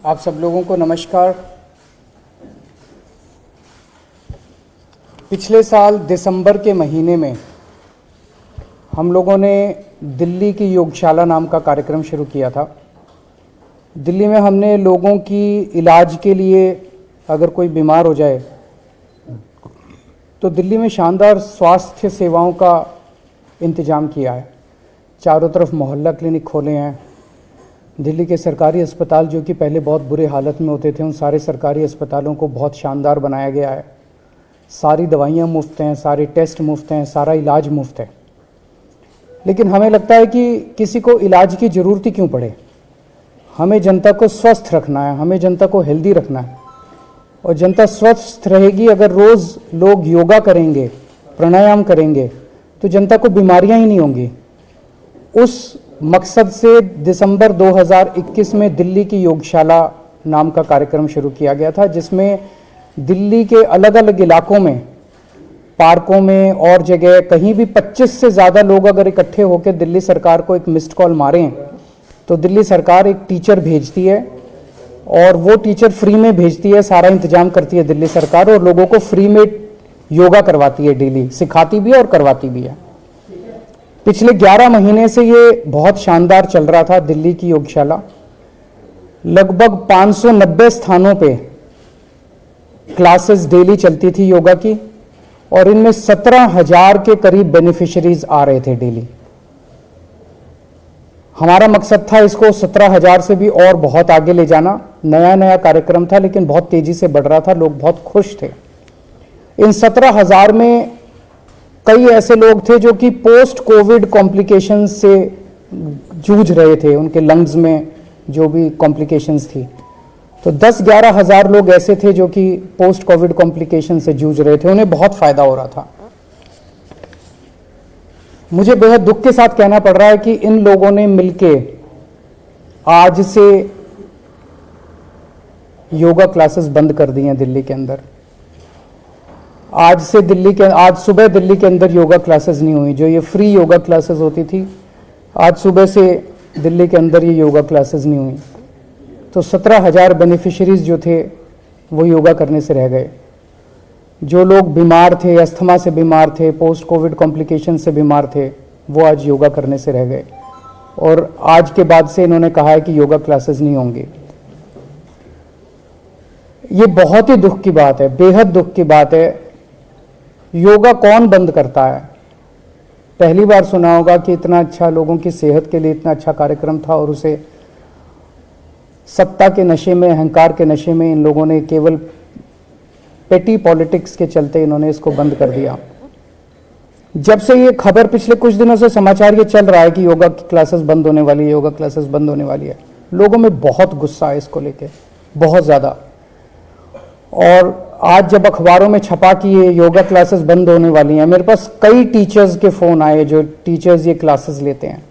आप सब लोगों को नमस्कार। पिछले साल दिसंबर के महीने में हम लोगों ने दिल्ली की योगशाला नाम का कार्यक्रम शुरू किया था। दिल्ली में हमने लोगों की इलाज के लिए अगर कोई बीमार हो जाए तो दिल्ली में शानदार स्वास्थ्य सेवाओं का इंतज़ाम किया है। चारों तरफ मोहल्ला क्लिनिक खोले हैं। दिल्ली के सरकारी अस्पताल जो कि पहले बहुत बुरे हालत में होते थे, उन सारे सरकारी अस्पतालों को बहुत शानदार बनाया गया है। सारी दवाइयाँ मुफ्त हैं, सारे टेस्ट मुफ्त हैं, सारा इलाज मुफ्त है। लेकिन हमें लगता है कि किसी को इलाज की ज़रूरत ही क्यों पड़े। हमें जनता को स्वस्थ रखना है, हमें जनता को हेल्दी रखना है। और जनता स्वस्थ रहेगी अगर रोज़ लोग योगा करेंगे, प्राणायाम करेंगे, तो जनता को बीमारियां ही नहीं होंगी। उस मकसद से दिसंबर 2021 में दिल्ली की योगशाला नाम का कार्यक्रम शुरू किया गया था, जिसमें दिल्ली के अलग अलग इलाकों में, पार्कों में और जगह कहीं भी 25 से ज़्यादा लोग अगर इकट्ठे होकर दिल्ली सरकार को एक मिस्ड कॉल मारें तो दिल्ली सरकार एक टीचर भेजती है और वो टीचर फ्री में भेजती है। सारा इंतजाम करती है दिल्ली सरकार और लोगों को फ्री में योगा करवाती है, डेली सिखाती भी है और करवाती भी है। पिछले 11 महीने से ये बहुत शानदार चल रहा था दिल्ली की योगशाला। लगभग 590 स्थानों पे क्लासेस डेली चलती थी योगा की और इनमें 17,000 के करीब बेनिफिशियरीज आ रहे थे डेली। हमारा मकसद था इसको 17,000 से भी और बहुत आगे ले जाना। नया नया कार्यक्रम था लेकिन बहुत तेजी से बढ़ रहा था, लोग बहुत खुश थे। इन 17,000 में कई ऐसे लोग थे जो कि पोस्ट कोविड कॉम्प्लिकेशंस से जूझ रहे थे, उनके लंग्स में जो भी कॉम्प्लिकेशंस थी। तो 10-11 हज़ार लोग ऐसे थे जो कि पोस्ट कोविड कॉम्प्लिकेशन से जूझ रहे थे, उन्हें बहुत फायदा हो रहा था। मुझे बेहद दुख के साथ कहना पड़ रहा है कि इन लोगों ने मिलके आज से योगा क्लासेस बंद कर दी हैं दिल्ली के अंदर। आज सुबह दिल्ली के अंदर योगा क्लासेस नहीं हुई। जो ये फ्री योगा क्लासेस होती थी, आज सुबह से दिल्ली के अंदर ये योगा क्लासेस नहीं हुई। तो 17,000 बेनिफिशरीज जो थे वो योगा करने से रह गए। जो लोग बीमार थे, अस्थमा से बीमार थे, पोस्ट कोविड कॉम्प्लिकेशन से बीमार थे, वो आज योगा करने से रह गए। और आज के बाद से इन्होंने कहा है कि योगा क्लासेस नहीं होंगी। ये बहुत ही दुख की बात है, बेहद दुख की बात है। योगा कौन बंद करता है? पहली बार सुना होगा कि इतना अच्छा, लोगों की सेहत के लिए इतना अच्छा कार्यक्रम था और उसे सत्ता के नशे में, अहंकार के नशे में इन लोगों ने केवल पेटी पॉलिटिक्स के चलते इन्होंने इसको बंद कर दिया। जब से ये खबर, पिछले कुछ दिनों से समाचार ये चल रहा है कि योगा क्लासेस बंद होने वाली है, योगा क्लासेस बंद होने वाली है, लोगों में बहुत गुस्सा है इसको लेके, बहुत ज़्यादा। और आज जब अखबारों में छपा कि ये योगा क्लासेस बंद होने वाली हैं, मेरे पास कई टीचर्स के फ़ोन आए जो टीचर्स ये क्लासेस लेते हैं।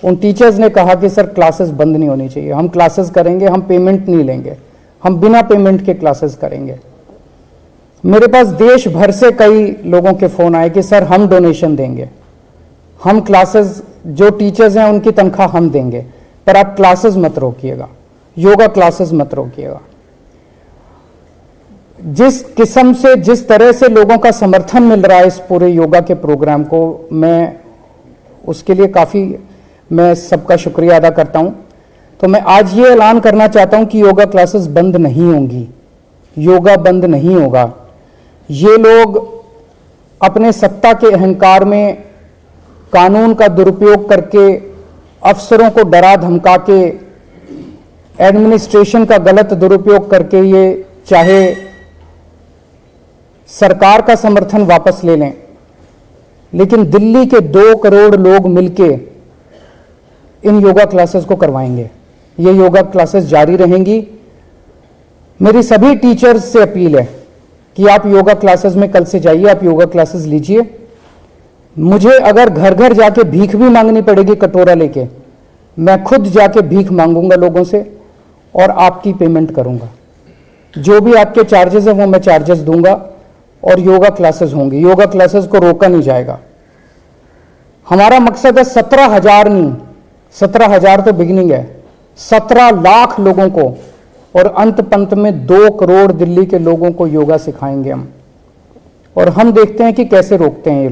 उन टीचर्स ने कहा कि सर क्लासेस बंद नहीं होनी चाहिए, हम क्लासेस करेंगे, हम पेमेंट नहीं लेंगे, हम बिना पेमेंट के क्लासेस करेंगे। मेरे पास देश भर से कई लोगों के फ़ोन आए कि सर हम डोनेशन देंगे, हम क्लासेस, जो टीचर्स हैं उनकी तनख्वाह हम देंगे, पर आप क्लासेस मत रोकिएगा, योगा क्लासेस मत रोकिएगा। जिस किस्म से, जिस तरह से लोगों का समर्थन मिल रहा है इस पूरे योगा के प्रोग्राम को, मैं उसके लिए काफ़ी मैं सबका शुक्रिया अदा करता हूं। तो मैं आज ये ऐलान करना चाहता हूं कि योगा क्लासेस बंद नहीं होंगी, योगा बंद नहीं होगा। ये लोग अपने सत्ता के अहंकार में कानून का दुरुपयोग करके, अफसरों को डरा धमका के, एडमिनिस्ट्रेशन का गलत दुरुपयोग करके ये चाहे सरकार का समर्थन वापस ले लें, लेकिन दिल्ली के 2 करोड़ लोग मिलके इन योगा क्लासेस को करवाएंगे। ये योगा क्लासेस जारी रहेंगी। मेरी सभी टीचर्स से अपील है कि आप योगा क्लासेस में कल से जाइए, आप योगा क्लासेस लीजिए। मुझे अगर घर घर जाके भीख भी मांगनी पड़ेगी कटोरा लेके, मैं खुद जाके भीख मांगूंगा लोगों से और आपकी पेमेंट करूंगा। जो भी आपके चार्जेस हैं वो मैं चार्जेस दूंगा और योगा क्लासेस होंगी। योगा क्लासेस को रोका नहीं जाएगा। हमारा मकसद है 17,000 नहीं, 17,000 तो बिगिनिंग है, 17 लाख लोगों को और अंत पंत में 2 करोड़ दिल्ली के लोगों को योगा सिखाएंगे हम। और हम देखते हैं कि कैसे रोकते हैं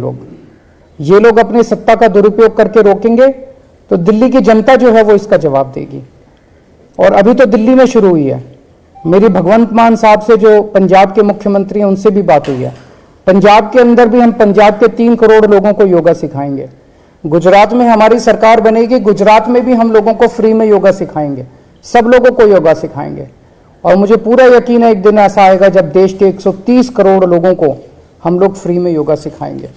ये लोग अपनी सत्ता का दुरुपयोग करके रोकेंगे तो दिल्ली की जनता जो है वो इसका जवाब देगी। और अभी तो दिल्ली में शुरू हुई है। मेरी भगवंत मान साहब से जो पंजाब के मुख्यमंत्री हैं उनसे भी बात हुई है। पंजाब के अंदर भी हम पंजाब के 3 करोड़ लोगों को योगा सिखाएंगे। गुजरात में हमारी सरकार बनेगी, गुजरात में भी हम लोगों को फ्री में योगा सिखाएंगे, सब लोगों को योगा सिखाएंगे। और मुझे पूरा यकीन है एक दिन ऐसा आएगा जब देश के 130 करोड़ लोगों को हम लोग फ्री में योगा सिखाएंगे।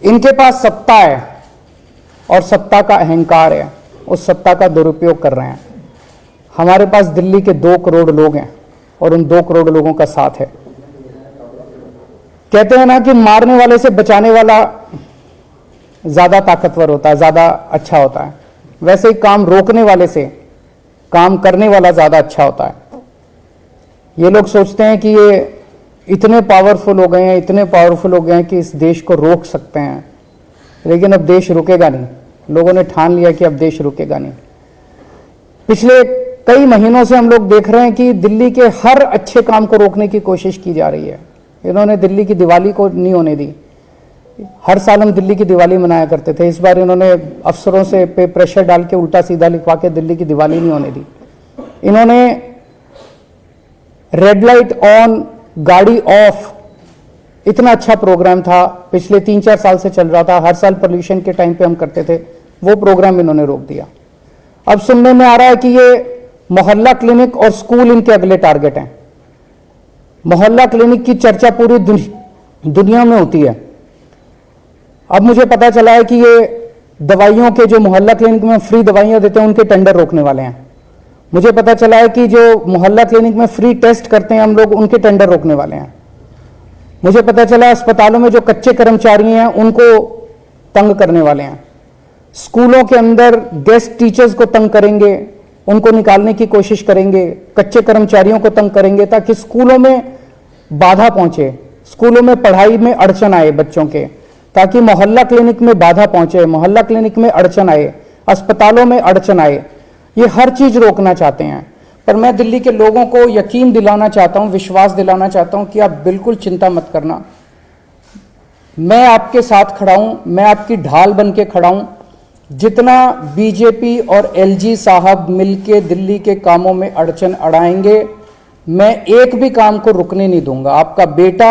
इनके पास सत्ता है और सत्ता का अहंकार है, उस सत्ता का दुरुपयोग कर रहे हैं। हमारे पास दिल्ली के 2 करोड़ लोग हैं और उन 2 करोड़ लोगों का साथ है। कहते हैं ना कि मारने वाले से बचाने वाला ज्यादा ताकतवर होता है, ज्यादा अच्छा होता है। वैसे ही काम रोकने वाले से काम करने वाला ज्यादा अच्छा होता है। ये लोग सोचते हैं कि ये इतने पावरफुल हो गए हैं, इतने पावरफुल हो गए हैं कि इस देश को रोक सकते हैं, लेकिन अब देश रुकेगा नहीं। लोगों ने ठान लिया कि अब देश रुकेगा नहीं। पिछले कई महीनों से हम लोग देख रहे हैं कि दिल्ली के हर अच्छे काम को रोकने की कोशिश की जा रही है। इन्होंने दिल्ली की दिवाली को नहीं होने दी। हर साल हम दिल्ली की दिवाली मनाया करते थे, इस बार इन्होंने अफसरों से पे प्रेशर डाल के उल्टा सीधा लिखवा के दिल्ली की दिवाली नहीं होने दी। इन्होंने रेड लाइट ऑन गाड़ी ऑफ, इतना अच्छा प्रोग्राम था, पिछले 3-4 साल से चल रहा था, हर साल पोल्यूशन के टाइम पे हम करते थे, वो प्रोग्राम इन्होंने रोक दिया। अब सुनने में आ रहा है कि ये मोहल्ला क्लिनिक और स्कूल इनके अगले टारगेट हैं। मोहल्ला क्लिनिक की चर्चा पूरी दुनिया में होती है। अब मुझे पता चला है कि ये दवाइयों के, जो मोहल्ला क्लिनिक में फ्री दवाइयां देते हैं, उनके टेंडर रोकने वाले हैं। मुझे पता चला है कि जो मोहल्ला क्लिनिक में फ्री टेस्ट करते हैं हम लोग, उनके टेंडर रोकने वाले हैं। मुझे पता चला अस्पतालों में जो कच्चे कर्मचारी हैं उनको तंग करने वाले हैं। स्कूलों के अंदर गेस्ट टीचर्स को तंग करेंगे, उनको निकालने की कोशिश करेंगे, कच्चे कर्मचारियों को तंग करेंगे ताकि स्कूलों में बाधा पहुंचे, स्कूलों में पढ़ाई में अड़चन आए बच्चों के, ताकि मोहल्ला क्लिनिक में बाधा पहुंचे, मोहल्ला क्लिनिक में अड़चन आए, अस्पतालों में अड़चन आए। ये हर चीज रोकना चाहते हैं। पर मैं दिल्ली के लोगों को यकीन दिलाना चाहता हूं, विश्वास दिलाना चाहता हूं कि आप बिल्कुल चिंता मत करना। मैं आपके साथ खड़ा हूं, मैं आपकी ढाल बन के खड़ा हूं। जितना बीजेपी और एलजी साहब मिलके दिल्ली के कामों में अड़चन अड़ाएंगे, मैं एक भी काम को रुकने नहीं दूंगा। आपका बेटा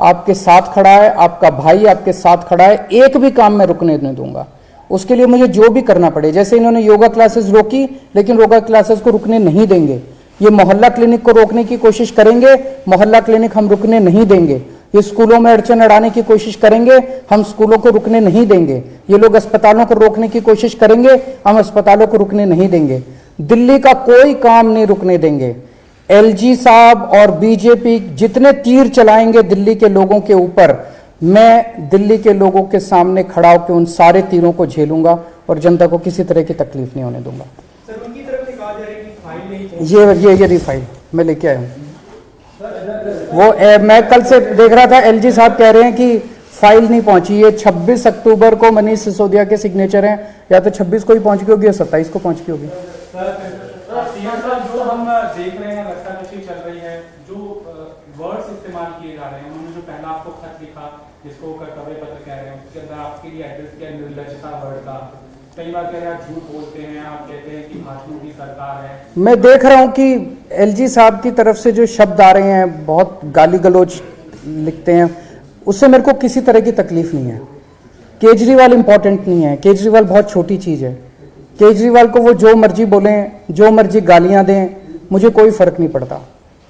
आपके साथ खड़ा है, आपका भाई आपके साथ खड़ा है, एक भी काम मैं रुकने नहीं दूंगा। उसके लिए मुझे जो भी करना पड़े, जैसे इन्होंने योगा क्लासेस रोकी, लेकिन योगा क्लासेस को रुकने नहीं देंगे। ये मोहल्ला क्लिनिक को रोकने की कोशिश करेंगे, मोहल्ला क्लिनिक हम रुकने नहीं देंगे। ये स्कूलों में अड़चन अड़ाने की कोशिश करेंगे, हम स्कूलों को रुकने नहीं देंगे। ये लोग अस्पतालों को रोकने की कोशिश करेंगे, हम अस्पतालों को रुकने नहीं देंगे। दिल्ली का कोई काम नहीं रुकने देंगे। एलजी साहब और बीजेपी जितने तीर चलाएंगे दिल्ली के लोगों के ऊपर, मैं दिल्ली के लोगों के सामने खड़ा होकर उन सारे तीरों को झेलूंगा और जनता को किसी तरह की तकलीफ नहीं होने दूंगा। सर, उनकी तरफ से कहा जा रहा है कि फाइल नहीं, ये फाइल मैं लेके आया हूँ। वो मैं कल से देख रहा था, एलजी साहब कह रहे हैं कि फाइल नहीं पहुंची। ये 26 अक्टूबर को मनीष सिसोदिया के सिग्नेचर हैं, या तो 26 को ही पहुंच गई होगी या 27 को पहुंच गई होगी। जो हम देख रहे हैं, रस्साकशी चल रही है, जो वर्ड्स इस्तेमाल किए जा रहे हैं, उन्होंने जो पहला आपको खत लिखा जिसको कर्तव्य पत्र कह रहे हैं, उसके अंदर आपके लिए एड्रेस किया निर्लजता वर्ड का। कई बार कह रहे हैं आप झूठ बोलते हैं, आप कहते हैं कि भाजपा की सरकार है। मैं देख रहा हूं कि एलजी साहब की तरफ से जो शब्द आ रहे हैं, बहुत गाली गलौज लिखते हैं, उससे मेरे को किसी तरह की तकलीफ नहीं है। केजरीवाल इंपॉर्टेंट नहीं है, केजरीवाल बहुत छोटी चीज है। केजरीवाल को वो जो मर्जी बोलें, जो मर्जी गालियां दें, मुझे कोई फर्क नहीं पड़ता।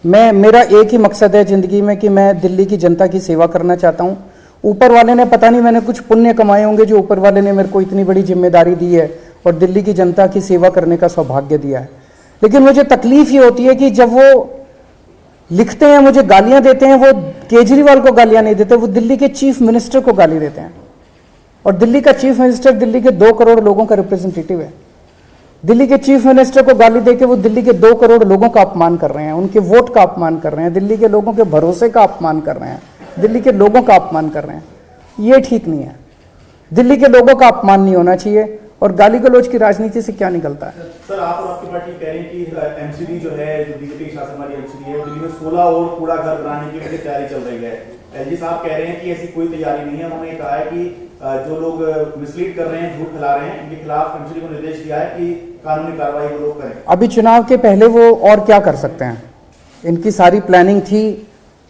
मेरा एक ही मकसद है जिंदगी में कि मैं दिल्ली की जनता की सेवा करना चाहता हूं। ऊपर वाले ने पता नहीं, मैंने कुछ पुण्य कमाए होंगे जो ऊपर वाले ने मेरे को इतनी बड़ी जिम्मेदारी दी है और दिल्ली की जनता की सेवा करने का सौभाग्य दिया है। लेकिन मुझे तकलीफ ये होती है कि जब वो लिखते हैं, मुझे गालियां देते हैं, वो केजरीवाल को गालियां नहीं देते, वो दिल्ली के चीफ मिनिस्टर को गाली देते हैं। और दिल्ली का चीफ मिनिस्टर दिल्ली के 2 करोड़ लोगों का रिप्रेजेंटेटिव है। दिल्ली के चीफ मिनिस्टर को गाली देके वो दिल्ली के 2 करोड़ लोगों का अपमान कर रहे हैं, उनके वोट का अपमान कर रहे हैं, दिल्ली के लोगों के भरोसे का अपमान कर रहे हैं, दिल्ली के लोगों का अपमान कर रहे हैं। ये ठीक नहीं है। दिल्ली के लोगों का अपमान नहीं होना चाहिए और गाली गलौज की राजनीति से क्या निकलता है? सर, आप और आपकी पार्टी कह रहे हैं कि एमसीडी जो है, जो बीजेपी शासन वाली एमसीडी है, दिल्ली में 16 और कूड़ा घर बनाने की वजह तैयारी चल रही है। एलजी साहब कह रहे हैं कि ऐसी कोई तैयारी नहीं है। उन्होंने कहा है कि जो लोग मिसलीड कर रहे हैं, झूठ फैला रहे हैं, इनके खिलाफ एमसीडी को निर्देश दिया है कि कानूनी कार्रवाई वो लोग करें। अभी चुनाव के पहले वो और क्या कर सकते हैं? इनकी सारी प्लानिंग थी,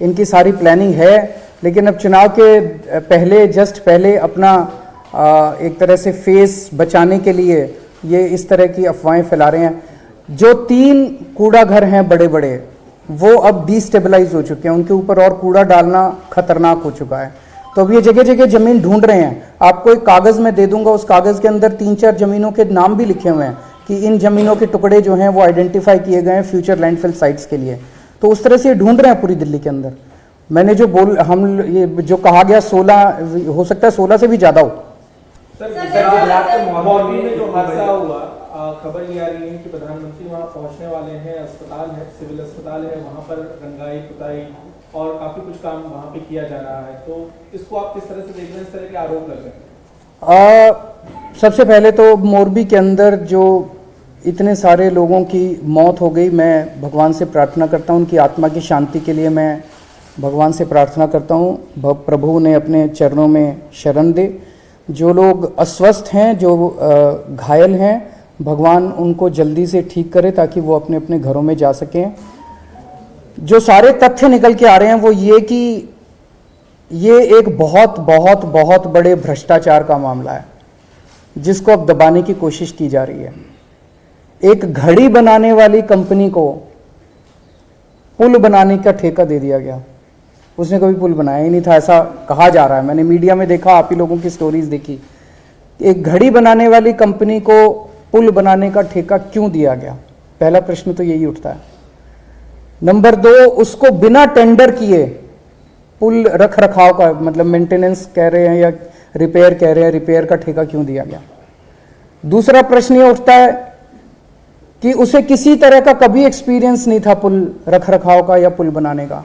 इनकी सारी प्लानिंग है, लेकिन अब चुनाव के पहले, जस्ट पहले अपना एक तरह से फेस बचाने के लिए ये इस तरह की अफवाहें फैला रहे हैं। जो 3 कूड़ा घर हैं बड़े बड़े, वो अब डिस्टेबलाइज हो चुके हैं, उनके ऊपर और कूड़ा डालना खतरनाक हो चुका है। तो अब ये जगह जगह जमीन ढूंढ रहे हैं। आपको एक कागज में दे दूंगा, उस कागज के अंदर 3-4 जमीनों के नाम भी लिखे हुए हैं कि इन जमीनों के टुकड़े जो हैं वो आइडेंटिफाई किए गए हैं फ्यूचर लैंडफिल साइट्स के लिए। तो उस तरह से ये ढूंढ रहे हैं पूरी दिल्ली के अंदर। मैंने जो ये जो कहा गया 16, हो सकता है 16 से भी ज्यादा हो। सर, गुजरात के मोहाली में जो हादसा हुआ, खबर ये आ रही है कि प्रधानमंत्री वहां पहुंचने वाले हैं, अस्पताल है, सिविल अस्पताल है, वहां पर रंगाई पुताई और काफी कुछ काम वहां पे किया जा रहा है। तो इसको आप किस तरह से देख रहे हैं? इस तरह के आरोप लग रहे हैं। सबसे पहले तो मोरबी के अंदर जो इतने सारे लोगों की मौत हो गई, मैं भगवान से प्रार्थना करता हूं, उनकी आत्मा की शांति के लिए मैं भगवान से प्रार्थना करता हूं, प्रभु उन्हें अपने चरणों में शरण दे। जो लोग अस्वस्थ हैं, जो घायल हैं, भगवान उनको जल्दी से ठीक करे ताकि वो अपने अपने घरों में जा सकें। जो सारे तथ्य निकल के आ रहे हैं वो ये कि ये एक बहुत बहुत बहुत बड़े भ्रष्टाचार का मामला है जिसको अब दबाने की कोशिश की जा रही है। एक घड़ी बनाने वाली कंपनी को पुल बनाने का ठेका दे दिया गया। उसने कभी पुल बनाया ही नहीं था, ऐसा कहा जा रहा है। मैंने मीडिया में देखा, आप ही लोगों की स्टोरीज देखी। एक घड़ी बनाने वाली कंपनी को पुल बनाने का ठेका क्यों दिया गया? पहला प्रश्न तो यही उठता है। नंबर 2, उसको बिना टेंडर किए पुल रख रखाव का, मतलब मेंटेनेंस कह रहे हैं या रिपेयर कह रहे हैं, रिपेयर का ठेका क्यों दिया गया? दूसरा प्रश्न यह उठता है कि उसे किसी तरह का कभी एक्सपीरियंस नहीं था पुल रख रखाव का या पुल बनाने का।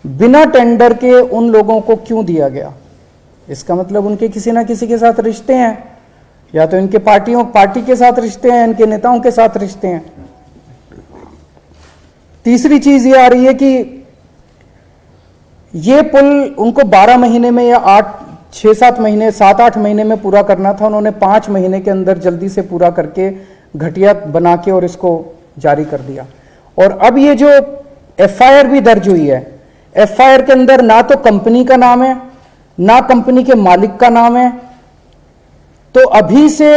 बिना टेंडर के उन लोगों को क्यों दिया गया? इसका मतलब उनके किसी ना किसी के साथ रिश्ते हैं, या तो इनके पार्टी के साथ रिश्ते हैं, इनके नेताओं के साथ रिश्ते हैं। तीसरी चीज ये आ रही है कि ये पुल उनको 12 महीने में या 6-7 महीने, 7-8 महीने में पूरा करना था। उन्होंने 5 महीने के अंदर जल्दी से पूरा करके घटिया बना के और इसको जारी कर दिया। और अब ये जो एफआईआर भी दर्ज हुई है, एफआईआर के अंदर ना तो कंपनी का नाम है, ना कंपनी के मालिक का नाम है। तो अभी से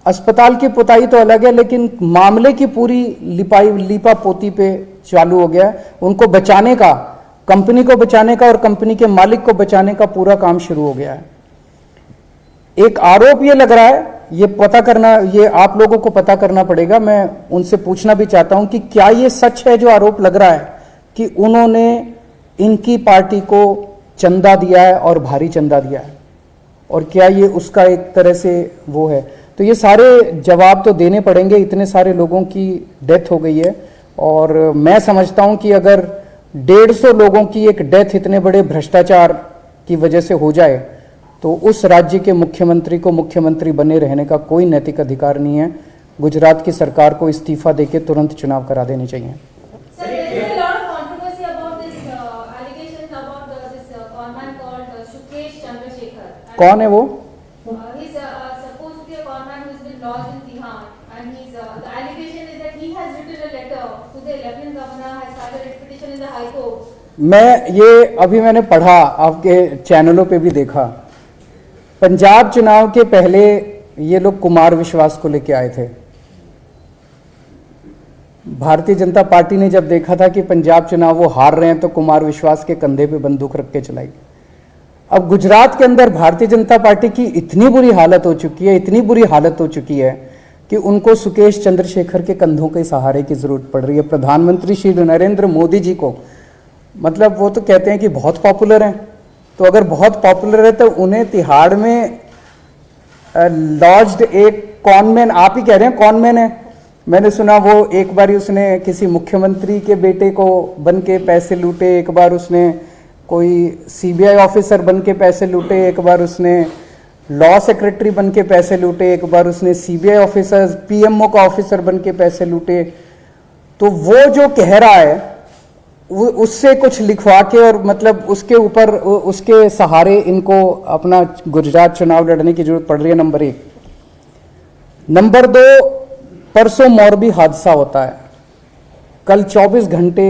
अस्पताल की पुताई तो अलग है, लेकिन मामले की पूरी लीपा पोती पे चालू हो गया है। उनको बचाने का, कंपनी को बचाने का और कंपनी के मालिक को बचाने का पूरा काम शुरू हो गया है। एक आरोप ये लग रहा है, ये पता करना, ये आप लोगों को पता करना पड़ेगा। मैं उनसे पूछना भी चाहता हूं कि क्या ये सच है जो आरोप लग रहा है कि उन्होंने इनकी पार्टी को चंदा दिया है और भारी चंदा दिया है, और क्या ये उसका एक तरह से वो है? तो ये सारे जवाब तो देने पड़ेंगे। इतने सारे लोगों की डेथ हो गई है, और मैं समझता हूं कि अगर 150 लोगों की एक डेथ इतने बड़े भ्रष्टाचार की वजह से हो जाए तो उस राज्य के मुख्यमंत्री को मुख्यमंत्री बने रहने का कोई नैतिक अधिकार नहीं है। गुजरात की सरकार को इस्तीफा देके तुरंत चुनाव करा देने चाहिए। कौन है वो? मैं ये अभी मैंने पढ़ा, आपके चैनलों पे भी देखा। पंजाब चुनाव के पहले ये लोग कुमार विश्वास को लेके आए थे। भारतीय जनता पार्टी ने जब देखा था कि पंजाब चुनाव वो हार रहे हैं तो कुमार विश्वास के कंधे पे बंदूक रख के चलाई। अब गुजरात के अंदर भारतीय जनता पार्टी की इतनी बुरी हालत हो चुकी है, इतनी बुरी हालत हो चुकी है कि उनको सुकेश चंद्रशेखर के कंधों के सहारे की जरूरत पड़ रही है। प्रधानमंत्री श्री नरेंद्र मोदी जी को, मतलब वो तो कहते हैं कि बहुत पॉपुलर हैं, तो अगर बहुत पॉपुलर है तो उन्हें तिहाड़ में लॉज्ड एक कॉनमैन, आप ही कह रहे हैं कॉनमैन है। मैंने सुना वो एक बार उसने किसी मुख्यमंत्री के बेटे को बन के पैसे लूटे, एक बार उसने कोई सीबीआई ऑफिसर बन के पैसे लूटे, एक बार उसने लॉ सेक्रेटरी बन के पैसे लूटे, एक बार उसने सीबीआई ऑफिसर, पीएमओ का ऑफिसर बन के पैसे लूटे। तो वो जो कह रहा है वो उससे कुछ लिखवा के और मतलब उसके ऊपर उसके सहारे इनको अपना गुजरात चुनाव लड़ने की जरूरत पड़ रही है, नंबर 1। नंबर 2, परसों मोरबी हादसा होता है, कल 24 घंटे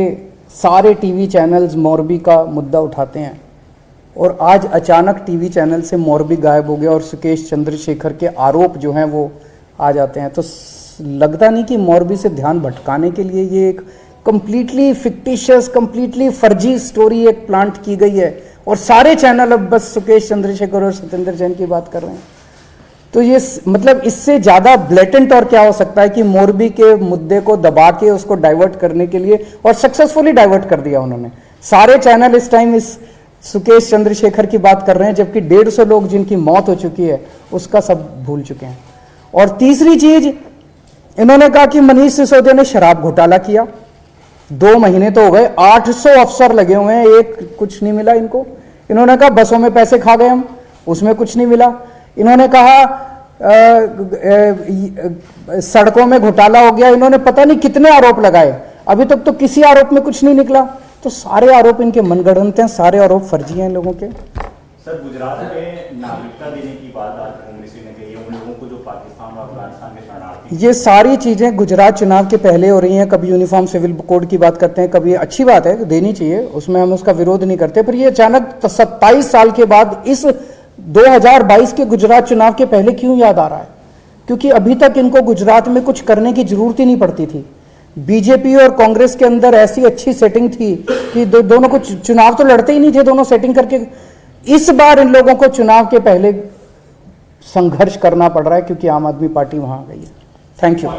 सारे टीवी चैनल्स मोरबी का मुद्दा उठाते हैं और आज अचानक टीवी चैनल से मोरबी गायब हो गया और सुकेश चंद्रशेखर के आरोप जो हैं वो आ जाते हैं। तो लगता नहीं कि मोरबी से ध्यान भटकाने के लिए ये एक कंप्लीटली फिक्टिशियस, कंप्लीटली फर्जी स्टोरी एक प्लांट की गई है और सारे चैनल अब बस सुकेश चंद्रशेखर और सत्येंद्र जैन की बात कर रहे हैं। तो ये मतलब इससे ज्यादा ब्लेटेंट और क्या हो सकता है कि मोरबी के मुद्दे को दबा के उसको डाइवर्ट करने के लिए, और सक्सेसफुली डाइवर्ट कर दिया उन्होंने। सारे चैनल इस टाइम इस सुकेश चंद्रशेखर की बात कर रहे हैं, जबकि 150 लोग जिनकी मौत हो चुकी है उसका सब भूल चुके हैं। और तीसरी चीज, इन्होंने कहा कि मनीष सिसोदिया ने शराब घोटाला किया। 2 महीने तो हो गए, 800 अफसर लगे हुए हैं, एक कुछ नहीं मिला इनको। इन्होंने कहा बसों में पैसे खा गए हम, उसमें कुछ नहीं मिला। इन्होंने कहा सड़कों में घोटाला हो गया, इन्होंने पता नहीं कितने आरोप लगाए, अभी तक तो किसी आरोप में कुछ नहीं निकला। तो सारे आरोप इनके मनगढ़ंत हैं, सारे आरोप फर्जी हैं इन लोगों के। सर, गुजरात में नागरिकता देने की बात आज कांग्रेस ने कही है उन लोगों को जो पाकिस्तान और अफगानिस्तान के शरणार्थी। ये सारी चीजें गुजरात चुनाव के पहले हो रही हैं। कभी यूनिफॉर्म सिविल कोड की बात करते हैं, कभी अच्छी बात है देनी चाहिए, उसमें हम उसका विरोध नहीं करते, पर ये अचानक 27 साल के बाद इस 2022 के गुजरात चुनाव के पहले क्यों याद आ रहा है? क्योंकि अभी तक इनको गुजरात में कुछ करने की जरूरत ही नहीं पड़ती थी। बीजेपी और कांग्रेस के अंदर ऐसी अच्छी सेटिंग थी कि दोनों को चुनाव तो लड़ते ही नहीं थे, दोनों सेटिंग करके। इस बार इन लोगों को चुनाव के पहले संघर्ष करना पड़ रहा है क्योंकि आम आदमी पार्टी वहां आ गई है। Thank you.